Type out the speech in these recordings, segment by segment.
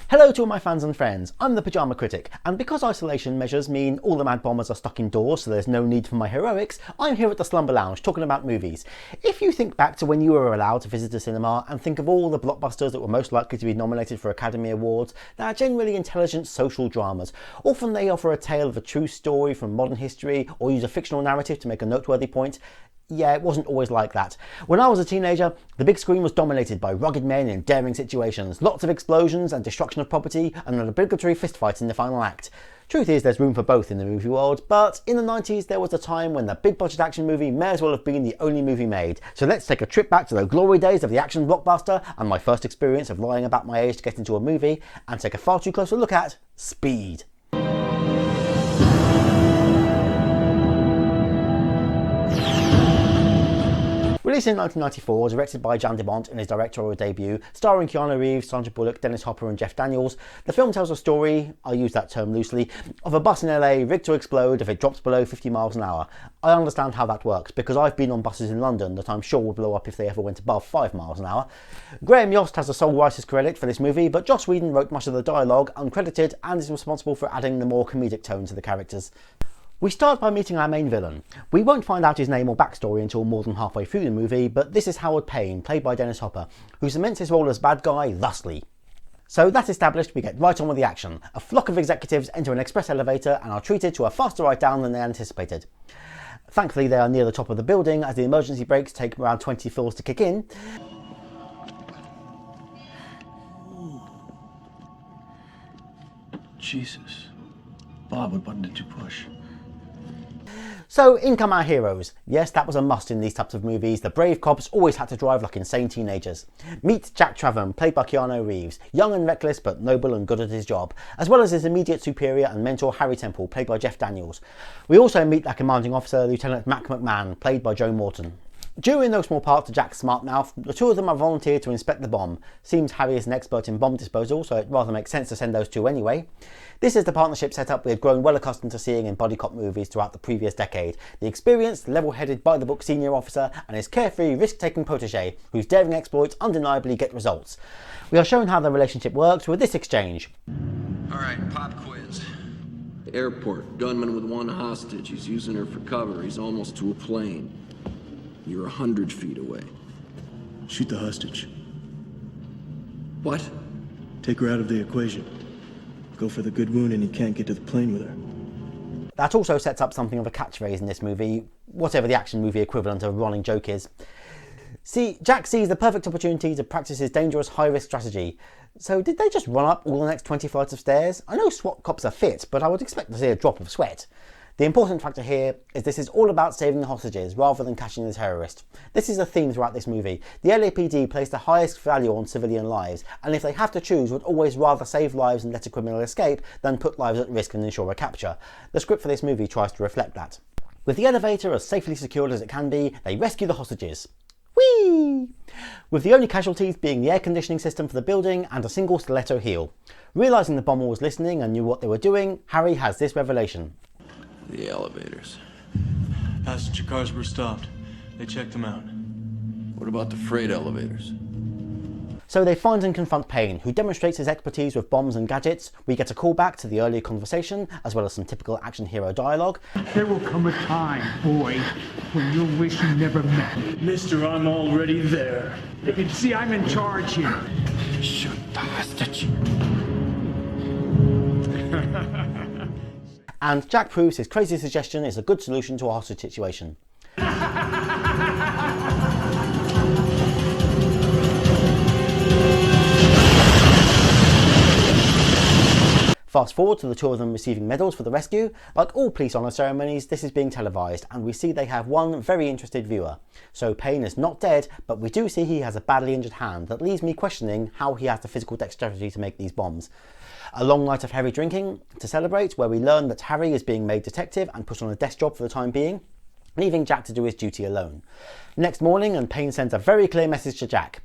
Hello to all my fans and friends, I'm the Pyjama Critic, and because isolation measures mean all the mad bombers are stuck indoors so there's no need for my heroics, I'm here at the Slumber Lounge talking about movies. If you think back to when you were allowed to visit a cinema and think of all the blockbusters that were most likely to be nominated for Academy Awards, they are generally intelligent social dramas. Often they offer a tale of a true story from modern history or use a fictional narrative to make a noteworthy point. Yeah, it wasn't always like that. When I was a teenager, the big screen was dominated by rugged men in daring situations, lots of explosions and destruction of property, and an obligatory fistfight in the final act. Truth is, there's room for both in the movie world, but in the 90s there was a time when the big budget action movie may as well have been the only movie made. So let's take a trip back to the glory days of the action blockbuster and my first experience of lying about my age to get into a movie, and take a far too closer look at Speed. Released in 1994, directed by Jan de Bont in his directorial debut, starring Keanu Reeves, Sandra Bullock, Dennis Hopper and Jeff Daniels, the film tells a story, I use that term loosely, of a bus in LA rigged to explode if it drops below 50 miles an hour. I understand how that works, because I've been on buses in London that I'm sure would blow up if they ever went above 5 miles an hour. Graham Yost has the sole writer's credit for this movie, but Joss Whedon wrote much of the dialogue, uncredited, and is responsible for adding the more comedic tone to the characters. We start by meeting our main villain. We won't find out his name or backstory until more than halfway through the movie, but this is Howard Payne, played by Dennis Hopper, who cements his role as bad guy thusly. So that established, we get right on with the action. A flock of executives enter an express elevator and are treated to a faster ride down than they anticipated. Thankfully they are near the top of the building as the emergency brakes take around 20 floors to kick in. Jesus. Bob, what button did you push? So in come our heroes. Yes, that was a must in these types of movies. The brave cops always had to drive like insane teenagers. Meet Jack Travern, played by Keanu Reeves, young and reckless but noble and good at his job, as well as his immediate superior and mentor Harry Temple, played by Jeff Daniels. We also meet their commanding officer, Lieutenant Mac McMahon, played by Joe Morton. Due in no small part to Jack's smart mouth, the two of them are volunteered to inspect the bomb. Seems Harry is an expert in bomb disposal, so it rather makes sense to send those two anyway. This is the partnership setup we had grown well accustomed to seeing in buddy cop movies throughout the previous decade. The experienced, level-headed, by-the-book senior officer and his carefree, risk-taking protege, whose daring exploits undeniably get results. We are shown how the relationship works with this exchange. Alright, pop quiz. Airport, gunman with one hostage. He's using her for cover. He's almost to a plane. You're 100 feet away. Shoot the hostage. What? Take her out of the equation. Go for the good wound and he can't get to the plane with her. That also sets up something of a catchphrase in this movie, whatever the action movie equivalent of a running joke is. See, Jack sees the perfect opportunity to practice his dangerous high-risk strategy. So did they just run up all the next 20 flights of stairs? I know SWAT cops are fit, but I would expect to see a drop of sweat. The important factor here is this is all about saving the hostages rather than catching the terrorist. This is a theme throughout this movie. The LAPD place the highest value on civilian lives, and if they have to choose would always rather save lives and let a criminal escape than put lives at risk and ensure a capture. The script for this movie tries to reflect that. With the elevator as safely secured as it can be, they rescue the hostages. Whee! With the only casualties being the air conditioning system for the building and a single stiletto heel. Realising the bomber was listening and knew what they were doing, Harry has this revelation. The elevators. Passenger cars were stopped. They checked them out. What about the freight elevators? So they find and confront Payne, who demonstrates his expertise with bombs and gadgets. We get a call back to the earlier conversation, as well as some typical action hero dialogue. There will come a time, boy, when you'll wish you never met me. Mister, I'm already there. You can see I'm in charge here. Shoot the hostage. And Jack proves his crazy suggestion is a good solution to a hostage situation. Fast forward to the two of them receiving medals for the rescue. Like all police honour ceremonies, this is being televised, and we see they have one very interested viewer. So Payne is not dead, but we do see he has a badly injured hand that leaves me questioning how he has the physical dexterity to make these bombs. A long night of heavy drinking to celebrate, where we learn that Harry is being made detective and put on a desk job for the time being, leaving Jack to do his duty alone. Next morning, and Payne sends a very clear message to Jack.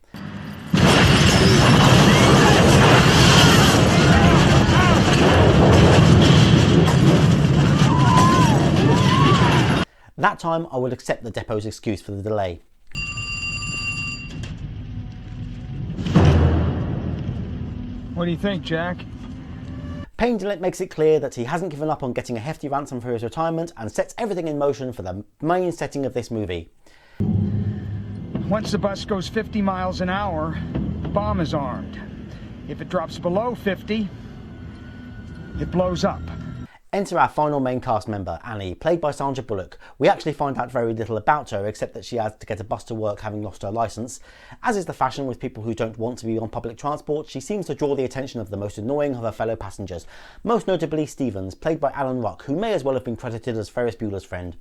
That time I will accept the depot's excuse for the delay. What do you think, Jack? Payne Dillett makes it clear that he hasn't given up on getting a hefty ransom for his retirement and sets everything in motion for the main setting of this movie. Once the bus goes 50 miles an hour, the bomb is armed. If it drops below 50, it blows up. Enter our final main cast member, Annie, played by Sandra Bullock. We actually find out very little about her, except that she has to get a bus to work having lost her licence. As is the fashion with people who don't want to be on public transport, she seems to draw the attention of the most annoying of her fellow passengers, most notably Stevens, played by Alan Ruck, who may as well have been credited as Ferris Bueller's friend.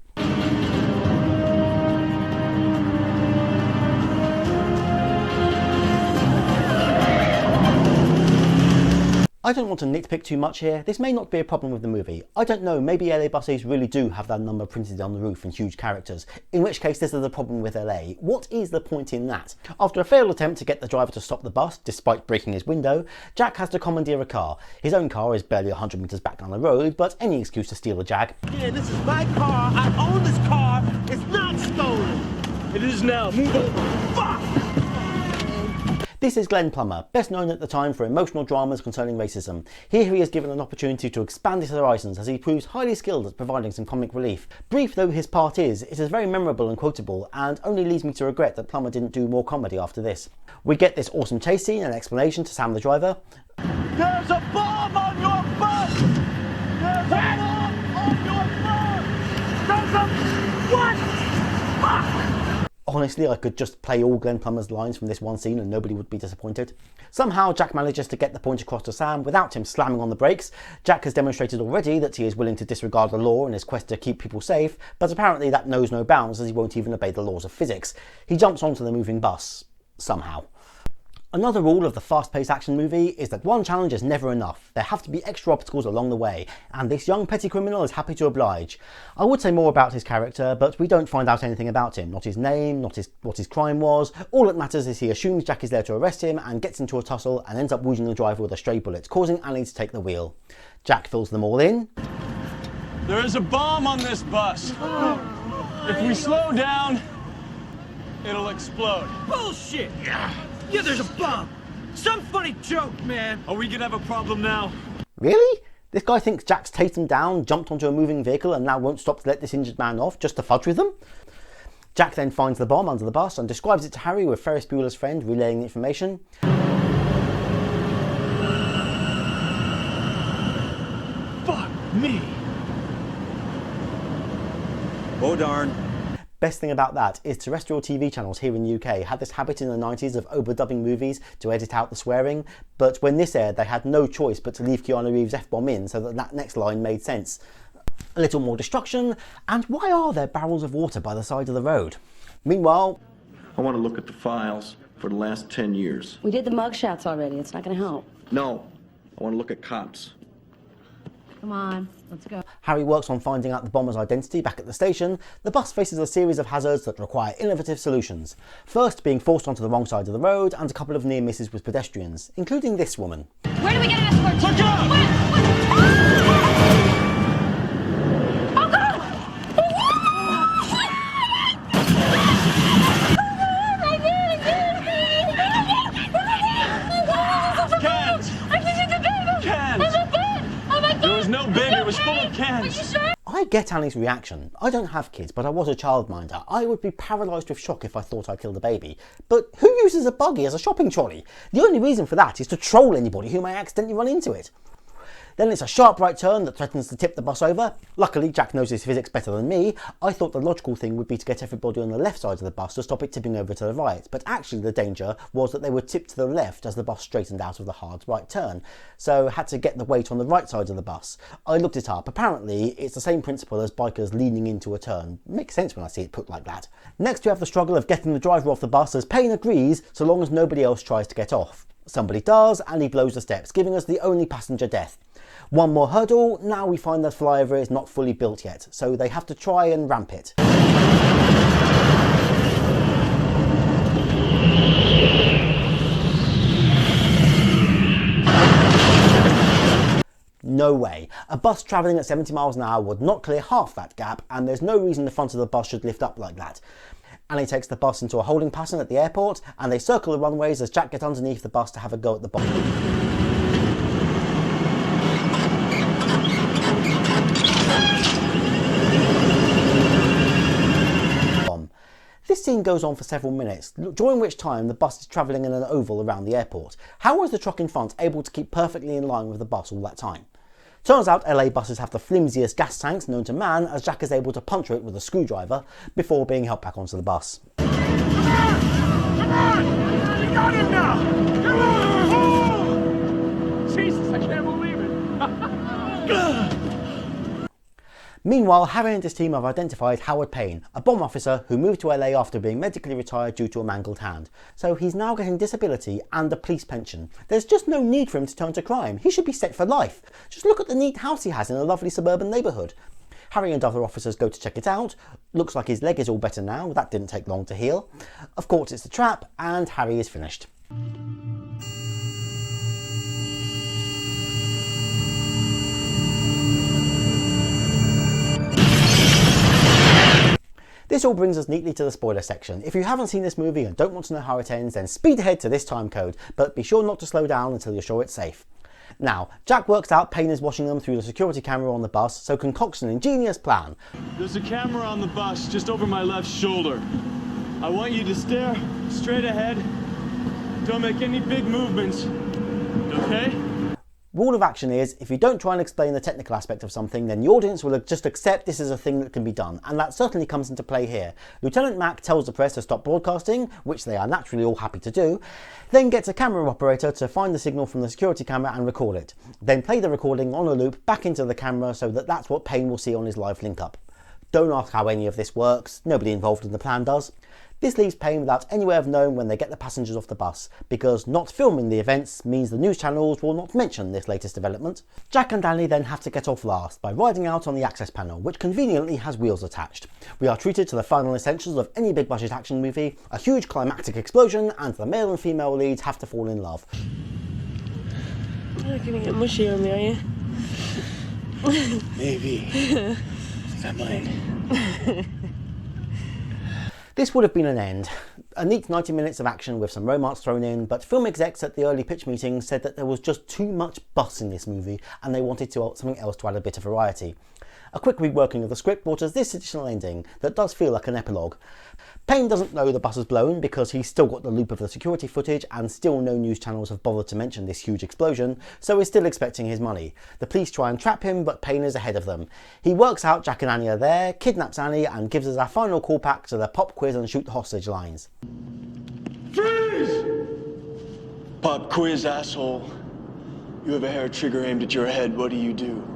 I don't want to nitpick too much here. This may not be a problem with the movie. I don't know, maybe LA buses really do have that number printed on the roof in huge characters, in which case this is the problem with LA. What is the point in that? After a failed attempt to get the driver to stop the bus, despite breaking his window, Jack has to commandeer a car. His own car is barely 100 metres back down the road, but any excuse to steal a Jag. Yeah, this is my car. I own this car. It's not stolen. It is now. Move over. Fuck! This is Glenn Plummer, best known at the time for emotional dramas concerning racism. Here he is given an opportunity to expand his horizons as he proves highly skilled at providing some comic relief. Brief though his part is, it is very memorable and quotable, and only leaves me to regret that Plummer didn't do more comedy after this. We get this awesome chase scene and explanation to Sam the driver. There's a bomb on your bus! There's a bomb on your bus! There's a... What? Fuck! Honestly, I could just play all Glenn Plummer's lines from this one scene and nobody would be disappointed. Somehow, Jack manages to get the point across to Sam without him slamming on the brakes. Jack has demonstrated already that he is willing to disregard the law in his quest to keep people safe, but apparently that knows no bounds as he won't even obey the laws of physics. He jumps onto the moving bus. Somehow. Another rule of the fast-paced action movie is that one challenge is never enough. There have to be extra obstacles along the way, and this young petty criminal is happy to oblige. I would say more about his character, but we don't find out anything about him. Not his name, not what his crime was. All that matters is he assumes Jack is there to arrest him and gets into a tussle and ends up wounding the driver with a stray bullet, causing Annie to take the wheel. Jack fills them all in. There is a bomb on this bus. If we slow down, it'll explode. Bullshit! Yeah, there's a bomb. Some funny joke, man. Are we gonna have a problem now? Really? This guy thinks Jack's tased him down, jumped onto a moving vehicle and now won't stop to let this injured man off just to fudge with them? Jack then finds the bomb under the bus and describes it to Harry with Ferris Bueller's friend relaying the information. Fuck me. Oh darn. Best thing about that is terrestrial TV channels here in the UK had this habit in the 90s of overdubbing movies to edit out the swearing, but when this aired they had no choice but to leave Keanu Reeves' F-bomb in so that that next line made sense. A little more destruction, and why are there barrels of water by the side of the road? Meanwhile, I want to look at the files for the last 10 years. We did the mugshots already. It's not going to help. No, I want to look at cops. Come on, let's go. Harry works on finding out the bomber's identity back at the station. The bus faces a series of hazards that require innovative solutions. First, being forced onto the wrong side of the road, and a couple of near misses with pedestrians, including this woman. Where do we get an escort to? Look out! Oh, God! Cans! Cans! There was no big, it was full of cans. I get Annie's reaction. I don't have kids, but I was a childminder. I would be paralysed with shock if I thought I killed a baby. But who uses a buggy as a shopping trolley? The only reason for that is to troll anybody who may accidentally run into it. Then it's a sharp right turn that threatens to tip the bus over. Luckily, Jack knows his physics better than me. I thought the logical thing would be to get everybody on the left side of the bus to stop it tipping over to the right, but actually the danger was that they would tip to the left as the bus straightened out of the hard right turn, so had to get the weight on the right side of the bus. I looked it up. Apparently, it's the same principle as bikers leaning into a turn. Makes sense when I see it put like that. Next, we have the struggle of getting the driver off the bus as Payne agrees so long as nobody else tries to get off. Somebody does, and he blows the steps, giving us the only passenger death. One more hurdle, now we find the flyover is not fully built yet, so they have to try and ramp it. No way. A bus travelling at 70 miles an hour would not clear half that gap, and there's no reason the front of the bus should lift up like that. Annie takes the bus into a holding pattern at the airport, and they circle the runways as Jack gets underneath the bus to have a go at the bomb. This scene goes on for several minutes, during which time the bus is travelling in an oval around the airport. How was the truck in front able to keep perfectly in line with the bus all that time? Turns out LA buses have the flimsiest gas tanks known to man, as Jack is able to puncture it with a screwdriver before being helped back onto the bus. Come on! We got him now! Come on! Oh! Jesus, I can't believe it! Meanwhile, Harry and his team have identified Howard Payne, a bomb officer who moved to LA after being medically retired due to a mangled hand. So he's now getting disability and a police pension. There's just no need for him to turn to crime. He should be set for life. Just look at the neat house he has in a lovely suburban neighbourhood. Harry and other officers go to check it out. Looks like his leg is all better now. That didn't take long to heal. Of course, it's a trap, and Harry is finished. This all brings us neatly to the spoiler section. If you haven't seen this movie and don't want to know how it ends, then speed ahead to this time code, but be sure not to slow down until you're sure it's safe. Now, Jack works out Payne is watching them through the security camera on the bus, so concocts an ingenious plan. There's a camera on the bus just over my left shoulder. I want you to stare straight ahead. Don't make any big movements. Okay? Rule of action is, if you don't try and explain the technical aspect of something, then the audience will just accept this is a thing that can be done, and that certainly comes into play here. Lieutenant Mack tells the press to stop broadcasting, which they are naturally all happy to do, then gets a camera operator to find the signal from the security camera and record it, then play the recording on a loop back into the camera so that that's what Payne will see on his live link-up. Don't ask how any of this works, nobody involved in the plan does. This leaves Payne without any way of knowing when they get the passengers off the bus, because not filming the events means the news channels will not mention this latest development. Jack and Danny then have to get off last by riding out on the access panel, which conveniently has wheels attached. We are treated to the final essentials of any big budget action movie, a huge climactic explosion, and the male and female leads have to fall in love. You're not gonna get mushy on me, are you? Maybe. I think I might. This would have been an end. A neat 90 minutes of action with some romance thrown in, but film execs at the early pitch meeting said that there was just too much bus in this movie and they wanted something else to add a bit of variety. A quick reworking of the script brought us this additional ending that does feel like an epilogue. Payne doesn't know the bus is blown because he's still got the loop of the security footage and still no news channels have bothered to mention this huge explosion, so he's still expecting his money. The police try and trap him, but Payne is ahead of them. He works out Jack and Annie are there, kidnaps Annie, and gives us our final callback to the pop quiz and shoot the hostage lines. Freeze! Pop quiz, asshole. You have a hair trigger aimed at your head. What do?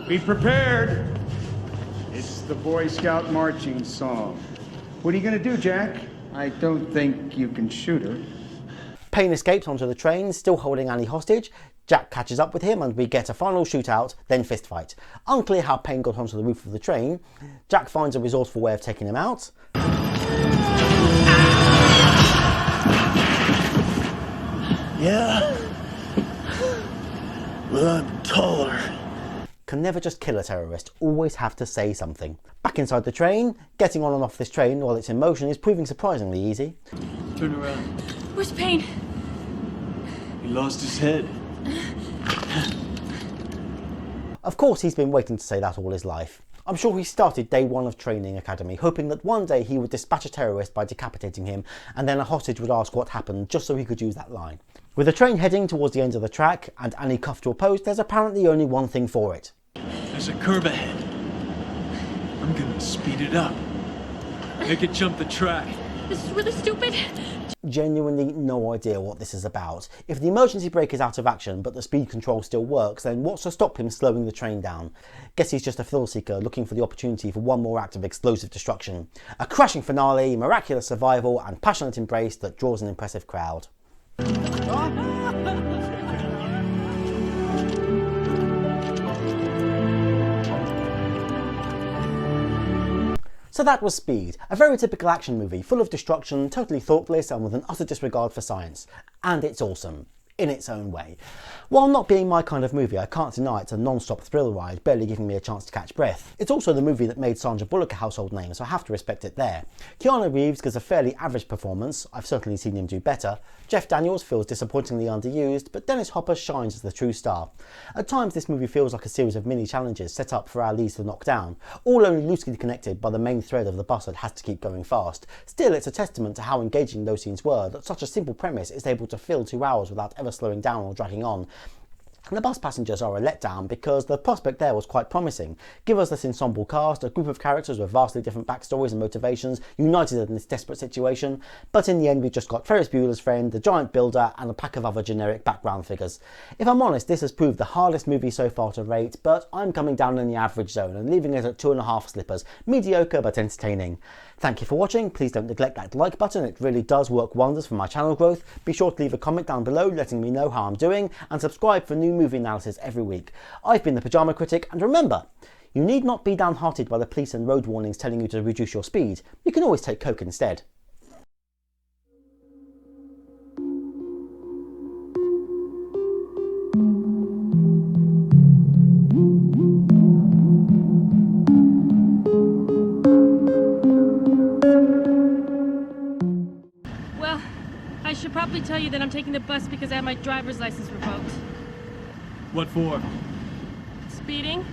Be prepared. It's the Boy Scout marching song. What are you gonna do, Jack? I don't think you can shoot her. Payne escapes onto the train, still holding Annie hostage. Jack catches up with him and we get a final shootout, then fistfight. Unclear how Payne got onto the roof of the train. Jack finds a resourceful way of taking him out. Yeah? Well, I'm taller. Can never just kill a terrorist, always have to say something. Back inside the train, getting on and off this train while it's in motion is proving surprisingly easy. Turn around. Where's Payne? He lost his head. Of course he's been waiting to say that all his life. I'm sure he started day one of training academy, hoping that one day he would dispatch a terrorist by decapitating him, and then a hostage would ask what happened just so he could use that line. With the train heading towards the end of the track, and Annie cuffed to a post, there's apparently only one thing for it. There's a curve ahead. I'm gonna speed it up. Make it jump the track. This is really stupid. Genuinely no idea what this is about. If the emergency brake is out of action but the speed control still works, then what's to stop him slowing the train down? Guess he's just a thrill seeker looking for the opportunity for one more act of explosive destruction. A crashing finale, miraculous survival, and passionate embrace that draws an impressive crowd. So that was Speed, a very typical action movie, full of destruction, totally thoughtless and with an utter disregard for science. And it's awesome. in its own way. While not being my kind of movie, I can't deny it's a non-stop thrill ride, barely giving me a chance to catch breath. It's also the movie that made Sandra Bullock a household name, so I have to respect it there. Keanu Reeves gives a fairly average performance, I've certainly seen him do better. Jeff Daniels feels disappointingly underused, but Dennis Hopper shines as the true star. At times this movie feels like a series of mini challenges set up for our leads to knock down, all only loosely connected by the main thread of the bus that has to keep going fast. Still, it's a testament to how engaging those scenes were that such a simple premise is able to fill 2 hours without ever slowing down or dragging on. And the bus passengers are a letdown because the prospect there was quite promising. Give us this ensemble cast, a group of characters with vastly different backstories and motivations, united in this desperate situation, but in the end we just got Ferris Bueller's Friend, the Giant Builder and a pack of other generic background figures. If I'm honest, this has proved the hardest movie so far to rate, but I'm coming down in the average zone and leaving it at 2.5 slippers. Mediocre but entertaining. Thank you for watching. Please don't neglect that like button, it really does work wonders for my channel growth. Be sure to leave a comment down below letting me know how I'm doing, and subscribe for new movie analysis every week. I've been the Pyjama Critic, and remember, you need not be downhearted by the police and road warnings telling you to reduce your speed. You can always take coke instead. Well, I should probably tell you that I'm taking the bus because I have my driver's license revoked. What for? Speeding?